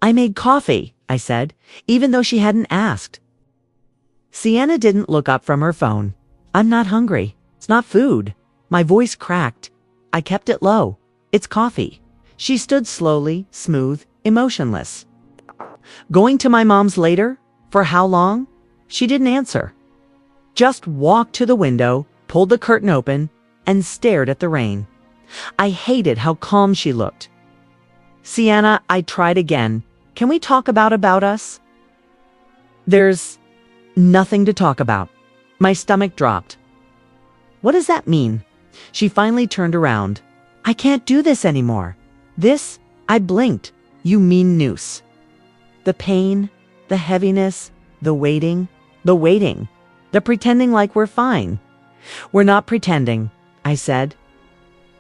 I made coffee, I said, even though she hadn't asked. Sienna didn't look up from her phone. I'm not hungry. It's not food. My voice cracked. I kept it low. It's coffee. She stood slowly, smooth, emotionless. Going to my mom's later? For how long? She didn't answer. Just walked to the window, pulled the curtain open, and stared at the rain. I hated how calm she looked. Sienna, I tried again. Can we talk about us? There's nothing to talk about. My stomach dropped. What does that mean? She finally turned around. I can't do this anymore. This? I blinked. You mean noose. The pain, the heaviness, the waiting, the pretending like we're fine. We're not pretending, I said.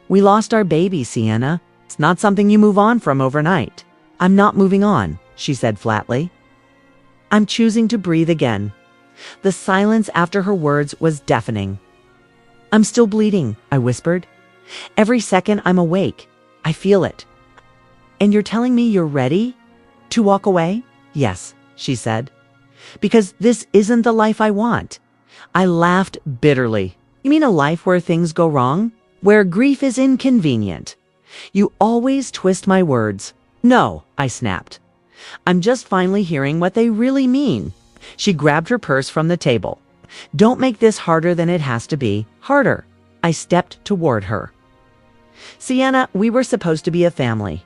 We lost our baby, Sienna. It's not something you move on from overnight. I'm not moving on, she said flatly. I'm choosing to breathe again. The silence after her words was deafening. I'm still bleeding, I whispered. Every second I'm awake. I feel it. And you're telling me you're ready to walk away? Yes, she said. Because this isn't the life I want. I laughed bitterly. You mean a life where things go wrong? Where grief is inconvenient? You always twist my words. No, I snapped. I'm just finally hearing what they really mean. She grabbed her purse from the table. Don't make this harder than it has to be. Harder. I stepped toward her. Sienna, we were supposed to be a family.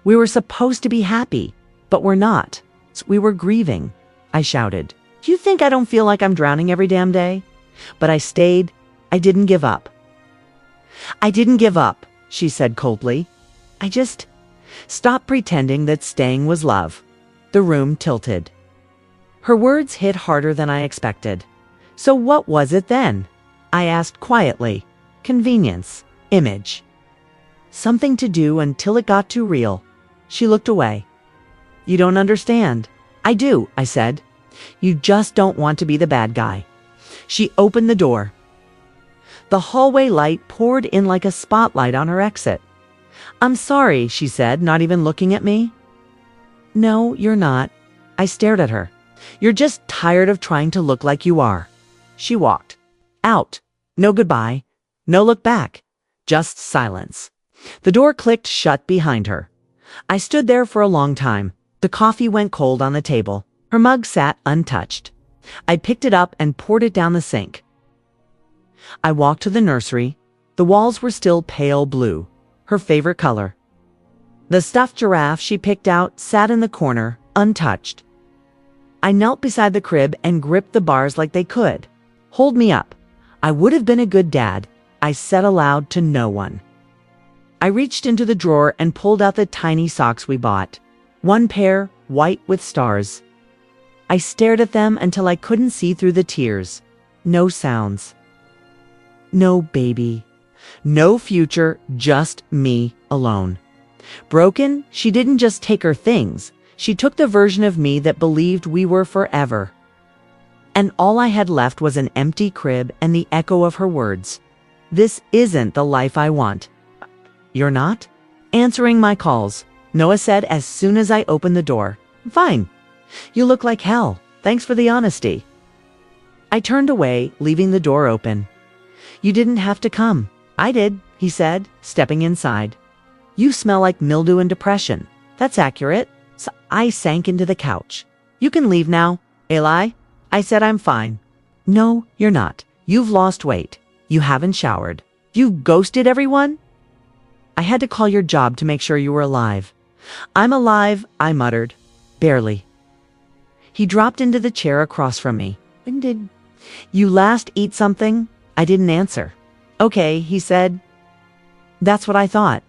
We were supposed to be happy, but we're not. We were grieving, I shouted. Do you think I don't feel like I'm drowning every damn day? But I stayed. I didn't give up. I didn't give up, she said coldly. I just stopped pretending that staying was love. The room tilted. Her words hit harder than I expected. So what was it then? I asked quietly. Convenience. Image. Something to do until it got too real. She looked away. You don't understand. I do, I said. You just don't want to be the bad guy. She opened the door. The hallway light poured in like a spotlight on her exit. I'm sorry, she said, not even looking at me. No, you're not. I stared at her. You're just tired of trying to look like you are. She walked. Out. No goodbye. No look back. Just silence. The door clicked shut behind her. I stood there for a long time. The coffee went cold on the table. Her mug sat untouched. I picked it up and poured it down the sink. I walked to the nursery. The walls were still pale blue, her favorite color. The stuffed giraffe she picked out sat in the corner, untouched. I knelt beside the crib and gripped the bars like they could. Hold me up. I would have been a good dad, I said aloud to no one. I reached into the drawer and pulled out the tiny socks we bought. One pair, white with stars. I stared at them until I couldn't see through the tears. No sounds. No baby. No future, just me alone. Broken, she didn't just take her things. She took the version of me that believed we were forever. And all I had left was an empty crib and the echo of her words. This isn't the life I want. You're not? Answering my calls, Noah said as soon as I opened the door. Fine. You look like hell. Thanks for the honesty. I turned away, leaving the door open. You didn't have to come. I did, he said, stepping inside. You smell like mildew and depression. That's accurate. So I sank into the couch. You can leave now, Eli. I said I'm fine. No, you're not. You've lost weight. You haven't showered. You've ghosted everyone? I had to call your job to make sure you were alive. I'm alive, I muttered. Barely. He dropped into the chair across from me. When did you last eat something? I didn't answer. Okay, he said. That's what I thought.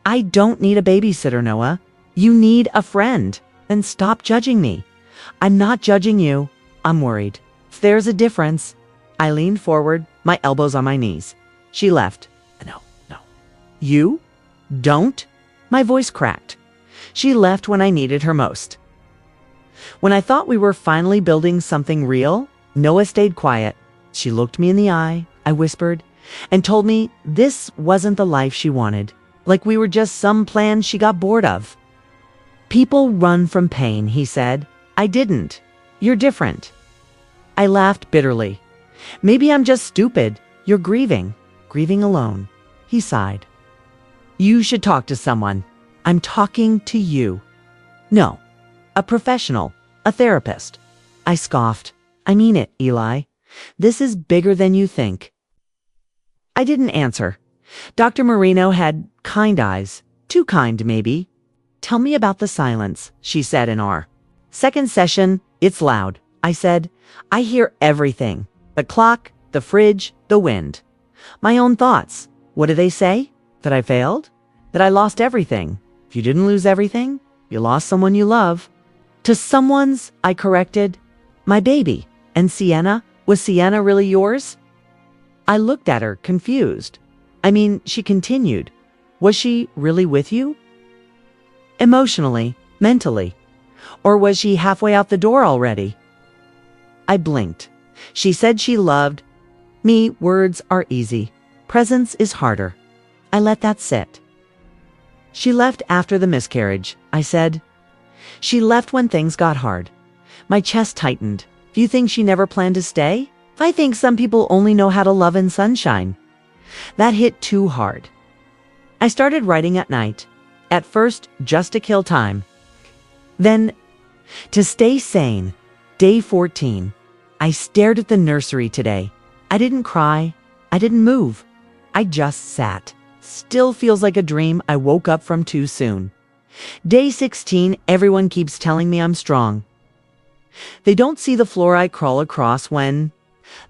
I don't need a babysitter, Noah. You need a friend. Then stop judging me. I'm not judging you. I'm worried. If there's a difference. I leaned forward, my elbows on my knees. She left. No. You? Don't? My voice cracked. She left when I needed her most. When I thought we were finally building something real, Noah stayed quiet. She looked me in the eye, I whispered, and told me this wasn't the life she wanted, like we were just some plan she got bored of. People run from pain, he said. I didn't. You're different. I laughed bitterly. Maybe I'm just stupid. You're grieving alone. He sighed. You should talk to someone. I'm talking to you. No, a professional, a therapist. I scoffed. I mean it, Eli. This is bigger than you think. I didn't answer. Dr. Marino had kind eyes. Too kind, maybe. Tell me about the silence, she said in our second session. It's loud. I said, I hear everything. The clock, the fridge, the wind. My own thoughts. What do they say? That I failed? That I lost everything? If you didn't lose everything, you lost someone you love. To someone's, I corrected. My baby. And Sienna? Was Sienna really yours? I looked at her, confused. I mean, she continued. Was she really with you? Emotionally, mentally. Or was she halfway out the door already? I blinked. She said she loved me. Words are easy. Presence is harder. I let that sit. She left after the miscarriage, I said. She left when things got hard. My chest tightened. Do you think she never planned to stay? I think some people only know how to love in sunshine. That hit too hard. I started writing at night. At first, just to kill time. Then, to stay sane. Day 14. I stared at the nursery today. I didn't cry. I didn't move. I just sat. Still feels like a dream I woke up from too soon. Day 16, everyone keeps telling me I'm strong. They don't see the floor I crawl across when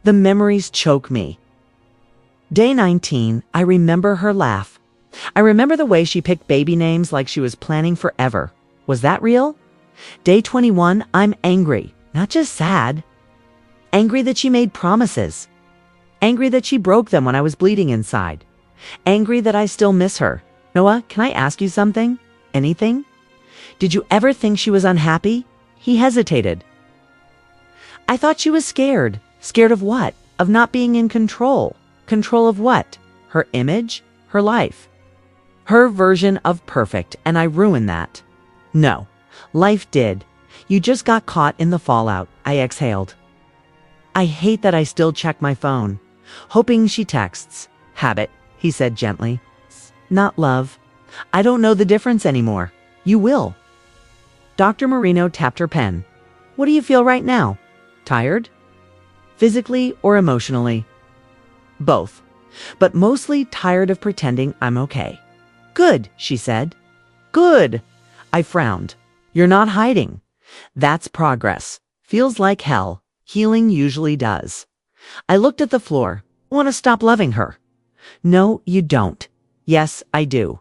the memories choke me. Day 19, I remember her laugh. I remember the way she picked baby names like she was planning forever. Was that real? Day 21, I'm angry, not just sad. Angry that she made promises. Angry that she broke them when I was bleeding inside. Angry that I still miss her. Noah, can I ask you something? Anything? Did you ever think she was unhappy? He hesitated. I thought she was scared. Scared of what? Of not being in control. Control of what? Her image? Her life? Her version of perfect, and I ruined that. No, life did. You just got caught in the fallout, I exhaled. I hate that I still check my phone. Hoping she texts. Habit, he said gently. Not love. I don't know the difference anymore. You will. Dr. Marino tapped her pen. What do you feel right now? Tired? Physically or emotionally? Both. But mostly tired of pretending I'm okay. Good, she said. Good. I frowned. You're not hiding. That's progress. Feels like hell. Healing usually does. I looked at the floor. Want to stop loving her? No, you don't. Yes, I do.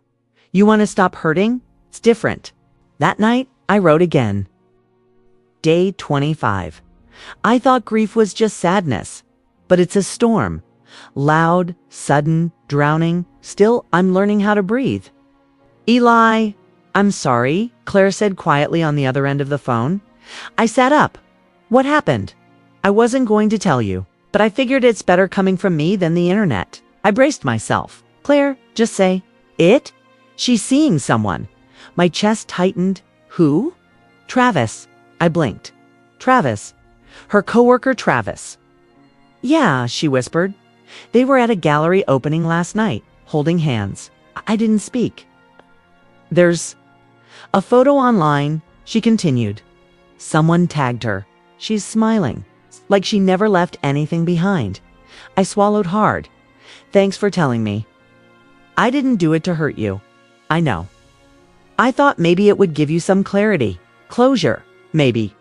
You want to stop hurting? It's different. That night, I wrote again. Day 25. I thought grief was just sadness. But it's a storm. Loud, sudden, drowning. Still, I'm learning how to breathe. Eli, I'm sorry, Claire said quietly on the other end of the phone. I sat up. What happened? I wasn't going to tell you, but I figured it's better coming from me than the internet. I braced myself. Claire, just say, it? She's seeing someone. My chest tightened. Who? Travis. I blinked. Travis. Her coworker Travis. Yeah, she whispered. They were at a gallery opening last night, holding hands. I didn't speak. There's a photo online, she continued. Someone tagged her. She's smiling, like she never left anything behind. I swallowed hard. Thanks for telling me. I didn't do it to hurt you. I know. I thought maybe it would give you some clarity. Closure, maybe.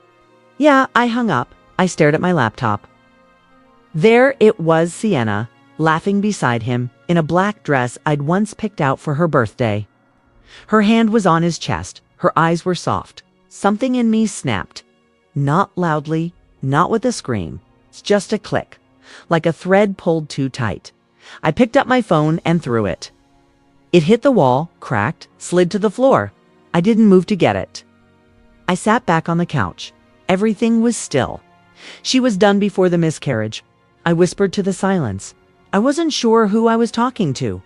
Yeah, I hung up. I stared at my laptop. There it was, Sienna, laughing beside him, in a black dress I'd once picked out for her birthday. Her hand was on his chest. Her eyes were soft. Something in me snapped. Not loudly, not with a scream. It's just a click, like a thread pulled too tight. I picked up my phone and threw it. It hit the wall, cracked, slid to the floor. I didn't move to get it. I sat back on the couch. Everything was still. She was done before the miscarriage. I whispered to the silence. I wasn't sure who I was talking to.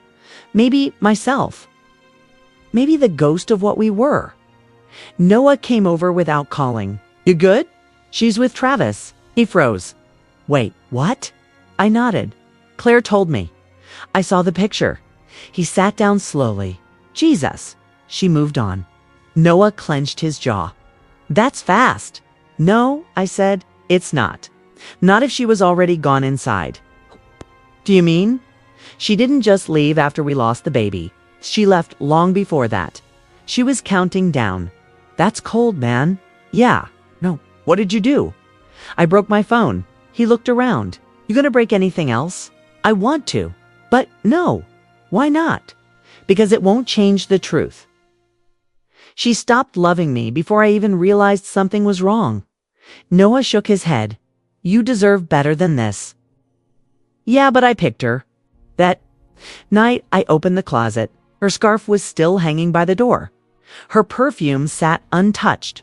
Maybe myself. Maybe the ghost of what we were. Noah came over without calling. You good? She's with Travis. He froze. Wait, what? I nodded. Claire told me. I saw the picture. He sat down slowly. Jesus. She moved on. Noah clenched his jaw. That's fast. No, I said, it's not. Not if she was already gone inside. Do you mean? She didn't just leave after we lost the baby. She left long before that. She was counting down. That's cold, man. Yeah. No. What did you do? I broke my phone. He looked around. You gonna break anything else? I want to. But no. Why not? Because it won't change the truth. She stopped loving me before I even realized something was wrong. Noah shook his head. You deserve better than this. Yeah, but I picked her. That night, I opened the closet. Her scarf was still hanging by the door. Her perfume sat untouched.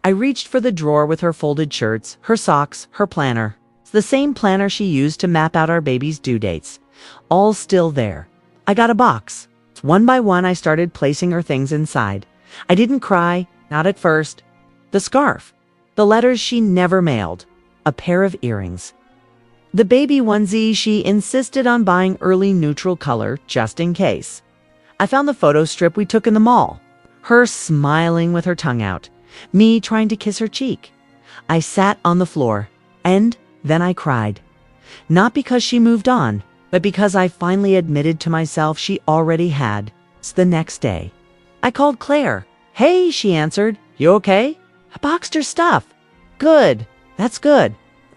I reached for the drawer with her folded shirts, her socks, her planner. It's the same planner she used to map out our baby's due dates. All still there. I got a box. One by one, I started placing her things inside. I didn't cry, not at first. The scarf. The letters she never mailed. A pair of earrings. The baby onesie she insisted on buying early neutral color just in case. I found the photo strip we took in the mall. Her smiling with her tongue out. Me trying to kiss her cheek. I sat on the floor, and then I cried. Not because she moved on, but because I finally admitted to myself she already had. It's the next day. I called Claire. Hey, she answered. You okay? I boxed her stuff. Good. That's good.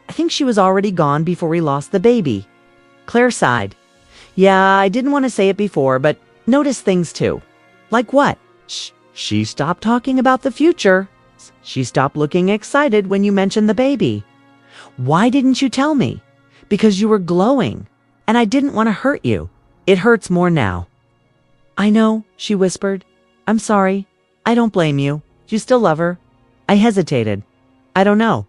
I think she was already gone before we lost the baby. Claire sighed. Yeah, I didn't want to say it before, but notice things too. Like what? She stopped talking about the future. She stopped looking excited when you mentioned the baby. Why didn't you tell me? Because you were glowing, and I didn't want to hurt you. It hurts more now. I know, she whispered. I'm sorry. I don't blame you. You still love her? I hesitated. I don't know.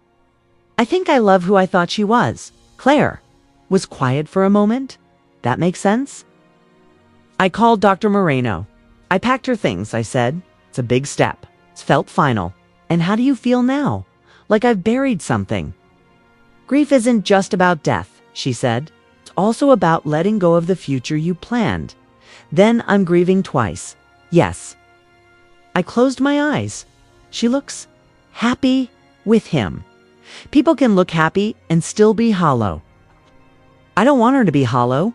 I think I love who I thought she was. Claire was quiet for a moment. That makes sense? I called Dr. Moreno. I packed her things, I said. It's a big step. It felt final. And how do you feel now? Like I've buried something. Grief isn't just about death, she said. It's also about letting go of the future you planned. Then I'm grieving twice. Yes. I closed my eyes. She looks happy with him. People can look happy and still be hollow. I don't want her to be hollow.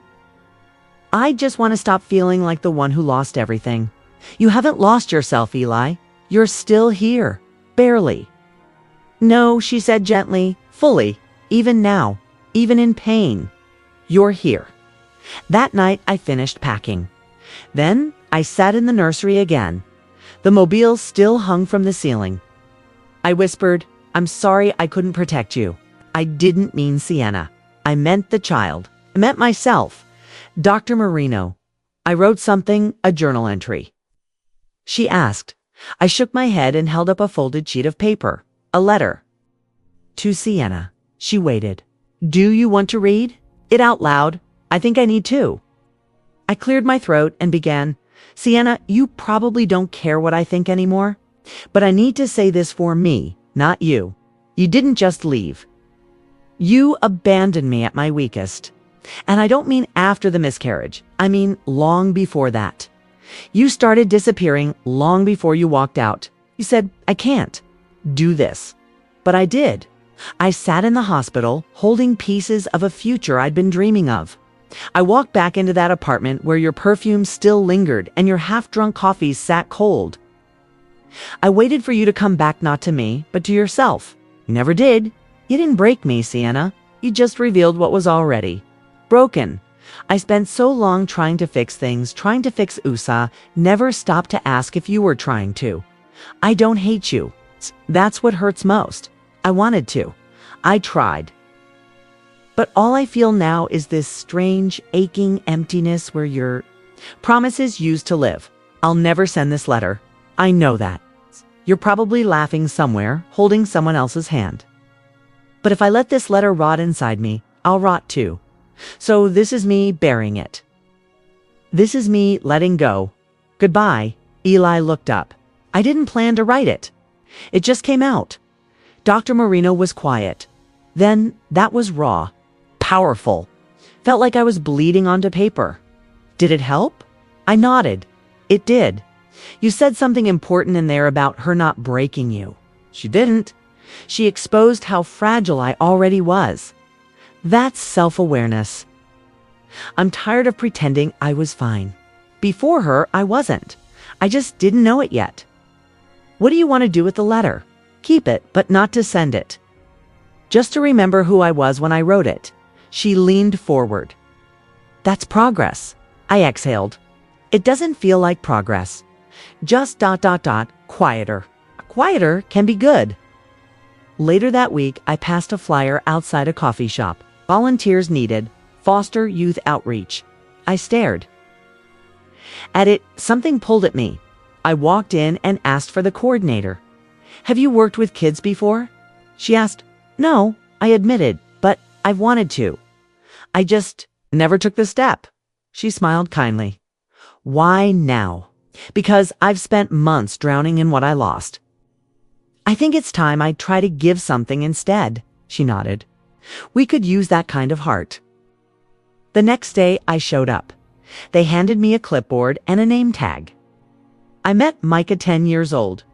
I just want to stop feeling like the one who lost everything. You haven't lost yourself, Eli. You're still here. Barely. No, she said gently, fully, even now, even in pain. You're here. That night, I finished packing. Then I sat in the nursery again. The mobile still hung from the ceiling. I whispered, I'm sorry I couldn't protect you. I didn't mean Sienna. I meant the child. I meant myself. Dr. Marino. I wrote something, a journal entry. She asked. I shook my head and held up a folded sheet of paper. A letter. To Sienna. She waited. Do you want to read it out loud? I think I need to. I cleared my throat and began. Sienna, you probably don't care what I think anymore, but I need to say this for me, not you. You didn't just leave. You abandoned me at my weakest. And I don't mean after the miscarriage. I mean long before that. You started disappearing long before you walked out. You said, I can't do this. But I did. I sat in the hospital holding pieces of a future I'd been dreaming of. I walked back into that apartment where your perfume still lingered and your half-drunk coffees sat cold. I waited for you to come back, not to me, but to yourself. You never did. You didn't break me, Sienna. You just revealed what was already broken. I spent so long trying to fix things, trying to fix USA, never stopped to ask if you were trying to. I don't hate you. That's what hurts most. I wanted to. I tried. But all I feel now is this strange, aching emptiness where your promises used to live. I'll never send this letter. I know that. You're probably laughing somewhere, holding someone else's hand. But if I let this letter rot inside me, I'll rot too. So this is me bearing it. This is me letting go. Goodbye. Eli looked up. I didn't plan to write it. It just came out. Dr. Marino was quiet. Then that was raw, powerful. Felt like I was bleeding onto paper. Did it help? I nodded. It did. You said something important in there about her not breaking you. She didn't. She exposed how fragile I already was. That's self-awareness. I'm tired of pretending I was fine. Before her, I wasn't. I just didn't know it yet. What do you want to do with the letter? Keep it, but not to send it. Just to remember who I was when I wrote it. She leaned forward. That's progress. I exhaled. It doesn't feel like progress. Just ... quieter. Quieter can be good. Later that week, I passed a flyer outside a coffee shop. Volunteers needed. Foster Youth Outreach. I stared. At it, something pulled at me. I walked in and asked for the coordinator. Have you worked with kids before? She asked. No, I admitted, but I've wanted to. I just never took the step. She smiled kindly. Why now? Because I've spent months drowning in what I lost. I think it's time I try to give something instead, she nodded. We could use that kind of heart. The next day, I showed up. They handed me a clipboard and a name tag. I met Micah, 10 years old,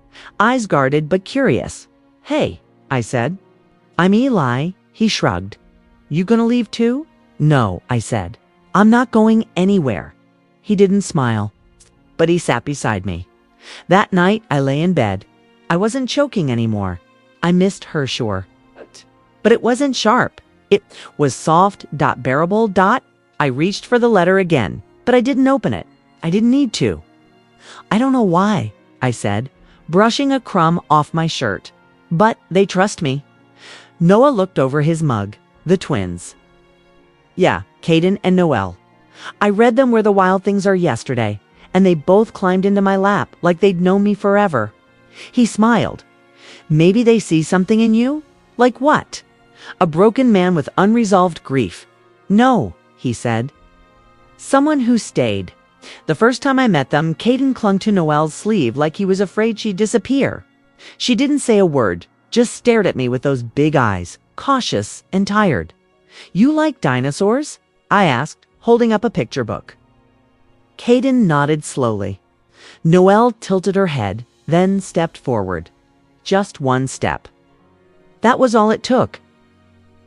eyes guarded but curious. Hey, I said. I'm Eli, he shrugged. You gonna leave too? No, I said. I'm not going anywhere. He didn't smile, but he sat beside me. That night, I lay in bed. I wasn't choking anymore. I missed her, sure. But it wasn't sharp. It was soft, bearable. I reached for the letter again, but I didn't open it. I didn't need to. I don't know why, I said, brushing a crumb off my shirt. But they trust me. Noah looked over his mug. The twins. Yeah, Caden and Noelle. I read them where the wild things are yesterday, and they both climbed into my lap like they'd known me forever. He smiled. Maybe they see something in you? Like what? A broken man with unresolved grief. No, he said. Someone who stayed. The first time I met them, Caden clung to Noelle's sleeve like he was afraid she'd disappear. She didn't say a word, just stared at me with those big eyes, cautious and tired. You like dinosaurs? I asked, holding up a picture book. Caden nodded slowly. Noelle tilted her head, then stepped forward. Just one step. That was all it took.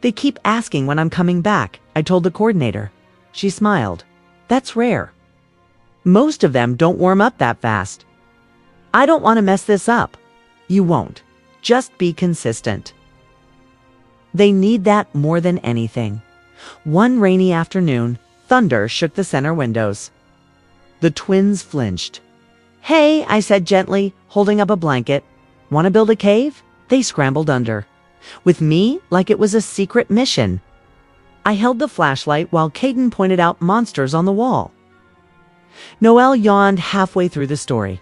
They keep asking when I'm coming back, I told the coordinator. She smiled. That's rare. Most of them don't warm up that fast. I don't want to mess this up. You won't. Just be consistent. They need that more than anything. One rainy afternoon, thunder shook the center windows. The twins flinched. Hey, I said gently, holding up a blanket. Want to build a cave? They scrambled under. With me, like it was a secret mission. I held the flashlight while Caden pointed out monsters on the wall. Noelle yawned halfway through the story.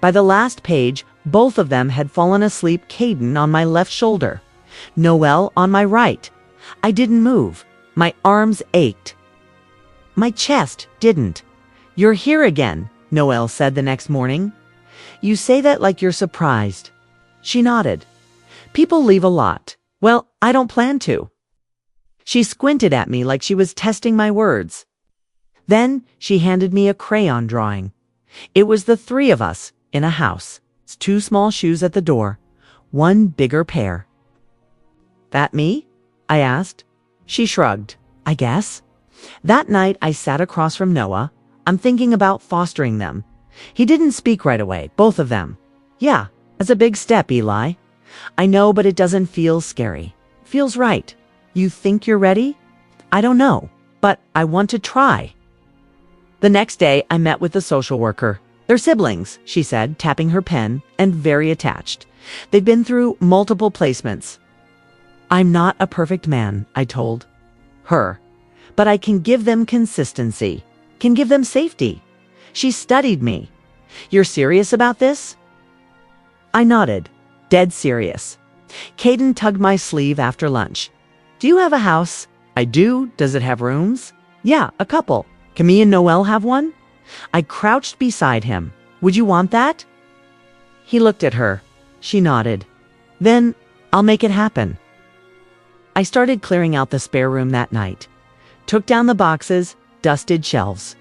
By the last page, both of them had fallen asleep, Caden on my left shoulder, Noelle on my right. I didn't move. My arms ached. My chest didn't. You're here again, Noelle said the next morning. You say that like you're surprised. She nodded. People leave a lot. Well, I don't plan to. She squinted at me like she was testing my words. Then she handed me a crayon drawing. It was the three of us in a house. Two small shoes at the door, one bigger pair. That me? I asked. She shrugged. I guess. That night I sat across from Noah. I'm thinking about fostering them. He didn't speak right away, both of them. Yeah, that's a big step, Eli. I know, but it doesn't feel scary. Feels right. You think you're ready? I don't know, but I want to try. The next day, I met with the social worker. They're siblings, she said, tapping her pen, and very attached. They've been through multiple placements. I'm not a perfect man, I told her, but I can give them consistency, can give them safety. She studied me. You're serious about this? I nodded, dead serious. Caden tugged my sleeve after lunch. Do you have a house? I do. Does it have rooms? Yeah, a couple. Can me and Noelle have one? I crouched beside him. Would you want that? He looked at her. She nodded. Then, I'll make it happen. I started clearing out the spare room that night. Took down the boxes, dusted shelves.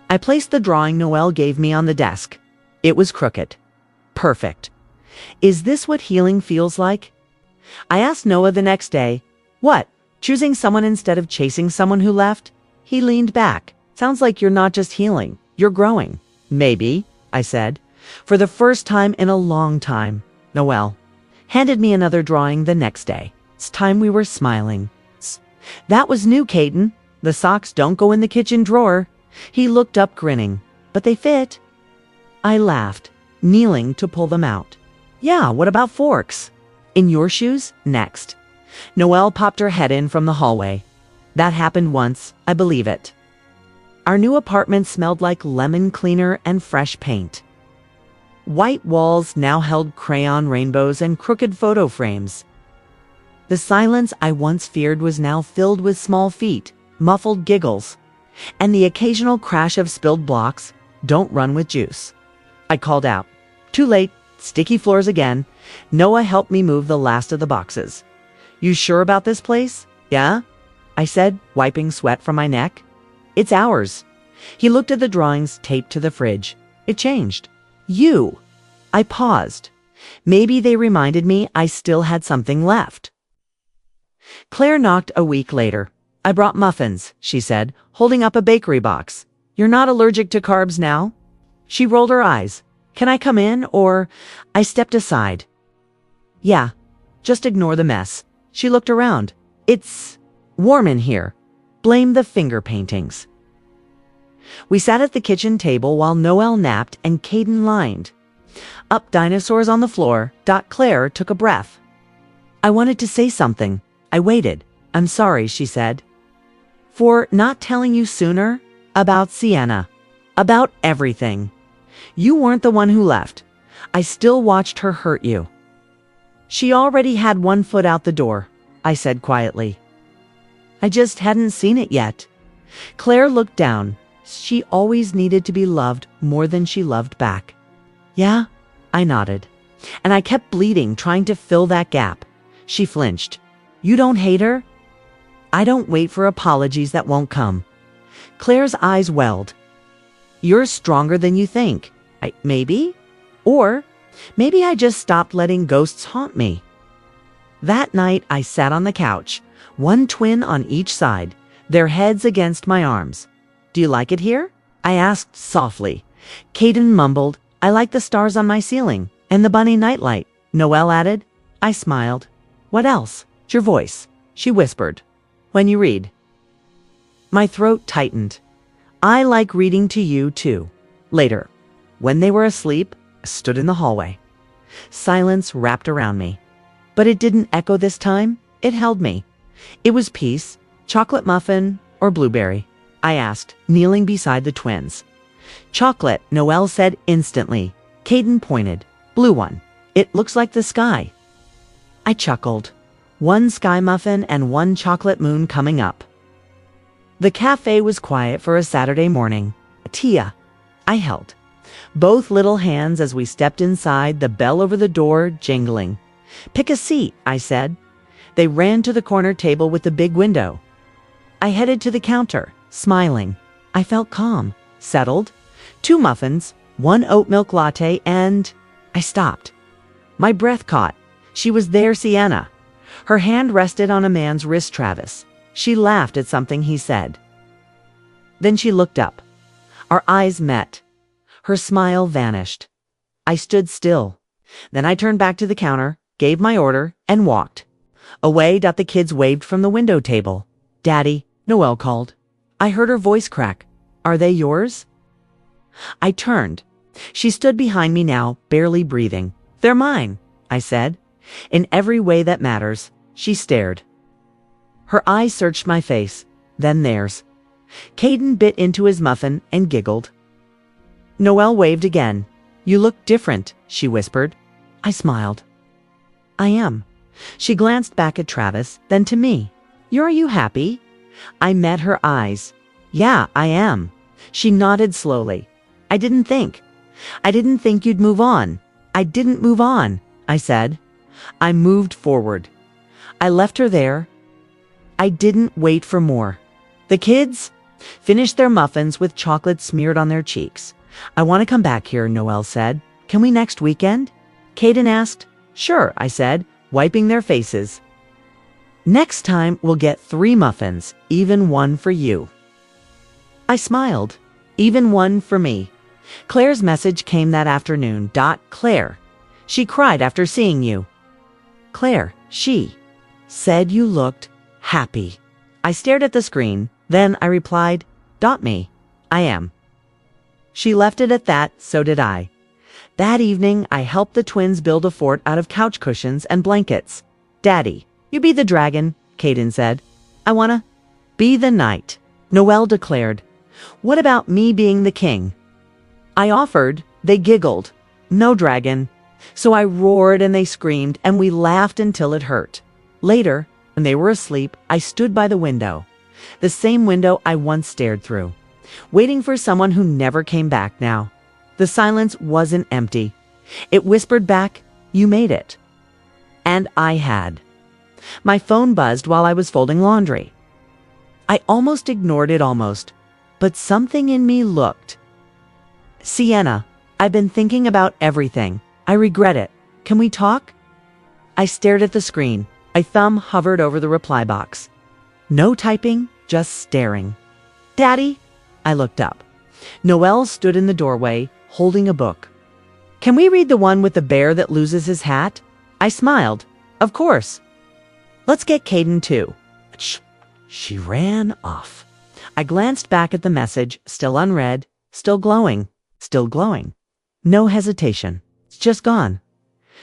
I placed the drawing Noelle gave me on the desk. It was crooked. Perfect. Is this what healing feels like? I asked Noah the next day, what, choosing someone instead of chasing someone who left? He leaned back. Sounds like you're not just healing, you're growing. Maybe, I said. For the first time in a long time, Noelle handed me another drawing the next day. It's time we were smiling. That was new, Caden. The socks don't go in the kitchen drawer. He looked up grinning, but they fit. I laughed, kneeling to pull them out. Yeah, what about forks? In your shoes? Next. Noelle popped her head in from the hallway. That happened once, I believe it. Our new apartment smelled like lemon cleaner and fresh paint. White walls now held crayon rainbows and crooked photo frames. The silence I once feared was now filled with small feet, muffled giggles, and the occasional crash of spilled blocks. Don't run with juice. I called out. Too late. Sticky floors again. Noah helped me move the last of the boxes. You sure about this place? Yeah? I said, wiping sweat from my neck. It's ours. He looked at the drawings taped to the fridge. It changed. You. I paused. Maybe they reminded me I still had something left. Claire knocked a week later. I brought muffins, she said, holding up a bakery box. You're not allergic to carbs now? She rolled her eyes. Can I come in, or? I stepped aside. Yeah, just ignore the mess. She looked around. It's warm in here. Blame the finger paintings. We sat at the kitchen table while Noelle napped and Caden lined. Up dinosaurs on the floor. Claire took a breath. I wanted to say something. I waited. I'm sorry, she said. For not telling you sooner about Sienna. About everything. You weren't the one who left. I still watched her hurt you. She already had one foot out the door, I said quietly. I just hadn't seen it yet. Claire looked down. She always needed to be loved more than she loved back. Yeah, I nodded. And I kept bleeding, trying to fill that gap. She flinched. You don't hate her? I don't wait for apologies that won't come. Claire's eyes welled. You're stronger than you think. Maybe? Or maybe I just stopped letting ghosts haunt me. That night I sat on the couch, one twin on each side, their heads against my arms. Do you like it here? I asked softly. Caden mumbled, I like the stars on my ceiling and the bunny nightlight. Noelle added. I smiled. What else? It's your voice, she whispered. When you read. My throat tightened. I like reading to you too. Later, when they were asleep, I stood in the hallway. Silence wrapped around me. But it didn't echo this time. It held me. It was peace, chocolate muffin, or blueberry, I asked, kneeling beside the twins. Chocolate, Noelle said instantly. Caden pointed. Blue one. It looks like the sky. I chuckled. One sky muffin and one chocolate moon coming up. The cafe was quiet for a Saturday morning. Tia, I held. Both little hands as we stepped inside, the bell over the door jingling. Pick a seat, I said. They ran to the corner table with the big window. I headed to the counter, smiling. I felt calm, settled. 2 muffins, 1 oat milk latte, and I stopped. My breath caught. She was there, Sienna. Her hand rested on a man's wrist, Travis. She laughed at something he said. Then she looked up. Our eyes met. Her smile vanished. I stood still. Then I turned back to the counter, gave my order, and walked. Away. The kids waved from the window table. Daddy, Noelle called. I heard her voice crack. Are they yours? I turned. She stood behind me now, barely breathing. They're mine, I said. In every way that matters. She stared. Her eyes searched my face, then theirs. Caden bit into his muffin and giggled. Noelle waved again. You look different, she whispered. I smiled. I am. She glanced back at Travis, then to me. Are you happy? I met her eyes. Yeah, I am. She nodded slowly. I didn't think you'd move on. I didn't move on, I said. I moved forward. I left her there. I didn't wait for more. The kids finished their muffins with chocolate smeared on their cheeks. I want to come back here, Noelle said. Can we next weekend? Caden asked. Sure, I said, wiping their faces. Next time we'll get 3 muffins, even one for you. I smiled. Even one for me. Claire's message came that afternoon. Claire. She cried after seeing you. Claire, she said you looked happy. I stared at the screen. Then I replied, me. I am. She left it at that, so did I. That evening, I helped the twins build a fort out of couch cushions and blankets. Daddy, you be the dragon, Caden said. I wanna be the knight, Noelle declared. What about me being the king? I offered. They giggled. No dragon. So I roared and they screamed and we laughed until it hurt. Later, when they were asleep, I stood by the window. The same window I once stared through, waiting for someone who never came back now. The silence wasn't empty. It whispered back, you made it. And I had. My phone buzzed while I was folding laundry. I almost ignored it but something in me looked. Sienna, I've been thinking about everything. I regret it. Can we talk? I stared at the screen. My thumb hovered over the reply box. No typing, just staring. Daddy? I looked up. Noelle stood in the doorway, holding a book. Can we read the one with the bear that loses his hat? I smiled. Of course. Let's get Caden too. She ran off. I glanced back at the message, still unread, still glowing. No hesitation. It's just gone.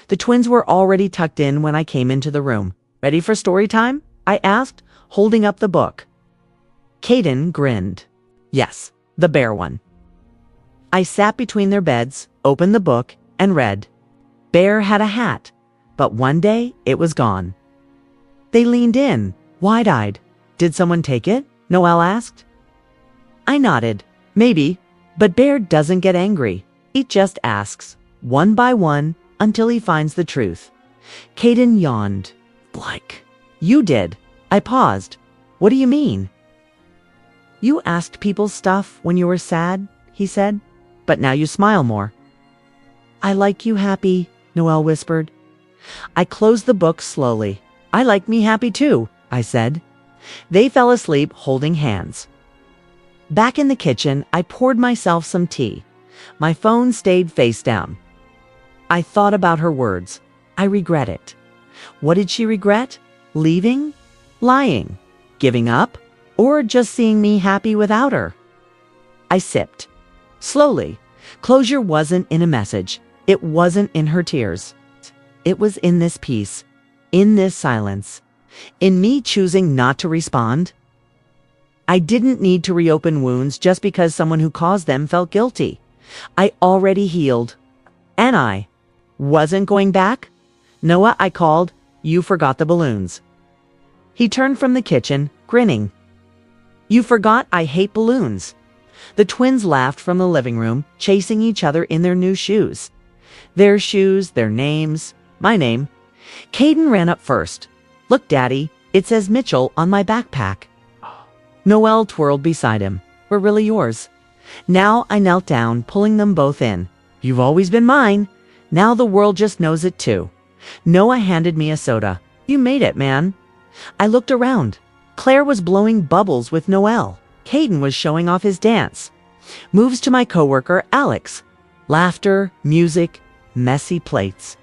The twins were already tucked in when I came into the room. Ready for story time? I asked, holding up the book. Caden grinned. Yes, the bear one. I sat between their beds, opened the book, and read. Bear had a hat, but one day it was gone. They leaned in, wide-eyed. Did someone take it? Noelle asked. I nodded. Maybe, but Bear doesn't get angry. He just asks, one by one, until he finds the truth. Caden yawned. Like, you did. I paused. What do you mean? You asked people stuff when you were sad, he said, but now you smile more. I like you happy, Noelle whispered. I closed the book slowly. I like me happy too, I said. They fell asleep holding hands. Back in the kitchen, I poured myself some tea. My phone stayed face down. I thought about her words. I regret it. What did she regret? Leaving? Lying? Giving up? Or just seeing me happy without her? I sipped. Slowly. Closure wasn't in a message. It wasn't in her tears. It was in this peace. In this silence. In me choosing not to respond. I didn't need to reopen wounds just because someone who caused them felt guilty. I already healed. And I wasn't going back. Noah, I called. You forgot the balloons. He turned from the kitchen, grinning. You forgot I hate balloons. The twins laughed from the living room, chasing each other in their new shoes. Their shoes, their names, my name. Caden ran up first. Look, Daddy, it says Mitchell on my backpack. Noelle twirled beside him. We're really yours. Now I knelt down, pulling them both in. You've always been mine. Now the world just knows it too. Noah handed me a soda. You made it, man. I looked around. Claire was blowing bubbles with Noelle. Caden was showing off his dance. Moves to my coworker, Alex. Laughter, music, messy plates.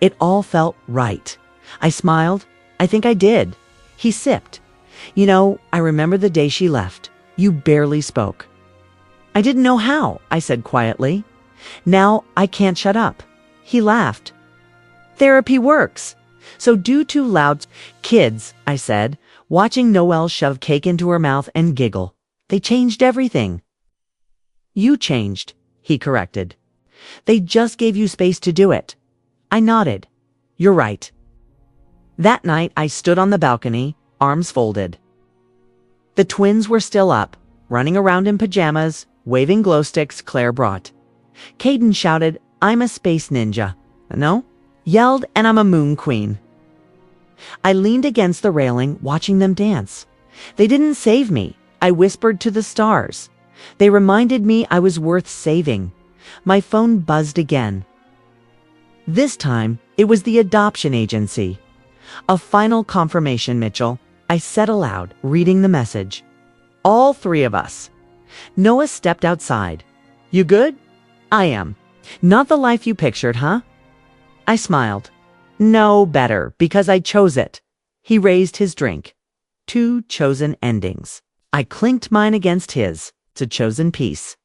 It all felt right. I smiled. I think I did. He sipped. You know, I remember the day she left. You barely spoke. I didn't know how, I said quietly. Now I can't shut up. He laughed. Therapy works. So do too loud. Kids, I said, watching Noelle shove cake into her mouth and giggle. They changed everything. You changed, he corrected. They just gave you space to do it. I nodded. You're right. That night I stood on the balcony, arms folded. The twins were still up, running around in pajamas, waving glow sticks Claire brought. Caden shouted, I'm a space ninja. No? Yelled, and I'm a moon queen. I leaned against the railing, watching them dance. They didn't save me. I whispered to the stars. They reminded me I was worth saving. My phone buzzed again. This time, it was the adoption agency. A final confirmation, Mitchell, I said aloud, reading the message. All three of us. Noah stepped outside. You good? I am. Not the life you pictured, huh? I smiled. No, better, because I chose it. He raised his drink. 2 chosen endings. I clinked mine against his. It's a chosen piece.